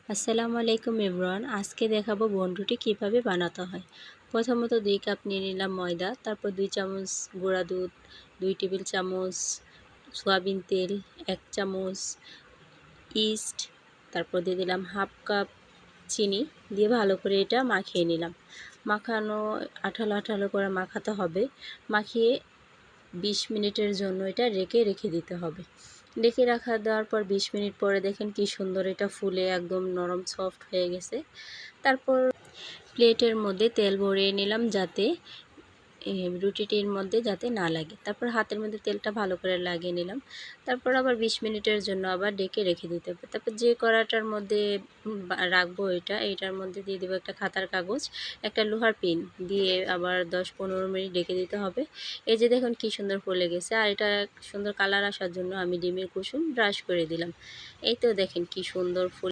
আসসালামু আলাইকুম এভরিওয়ান। আজকে দেখাবো বনরুটি কিভাবে বানাতে হয়। প্রথমত 2 কাপ নিয়ে নিলাম ময়দা, তারপর 2 চামচ গুঁড়া দুধ, 2 টেবিল চামচ সয়াবিন তেল, 1 চামচ ইস্ট, তারপর দিয়ে দিলাম হাফ কাপ চিনি দিয়ে ভালো করে এটা মাখিয়ে নিলাম। মাখানো আঠালো আঠালো করে মাখাতে হবে। মাখিয়ে 20 মিনিটের জন্য এটা রেখে দিতে হবে। দেওয়ার পর 20 মিনিট পরে দেখেন কি সুন্দর এটা ফুলে একদম নরম সফট হয়ে গেছে। তারপর প্লেটের মধ্যে তেল ভরিয়ে নিলাম যাতে রুটিটির মধ্যে যাতে না লাগে। তারপর হাতের মধ্যে তেলটা ভালো করে লাগিয়ে নিলাম। তারপর আবার 20 মিনিটের জন্য আবার রেখে দিতে হবে। তারপর যে কড়াটার মধ্যে রাখবো এইটার মধ্যে দিয়ে দেবো একটা খাতার কাগজ, একটা লোহার পিন দিয়ে আবার 10-15 মিনিট রেখে দিতে হবে। এই যে দেখুন কি সুন্দর ফুলে গেছে। আর এটা সুন্দর কালার আসার জন্য আমি ডিমের কুসুম ব্রাশ করে দিলাম। এই তো দেখেন কি সুন্দর ফুল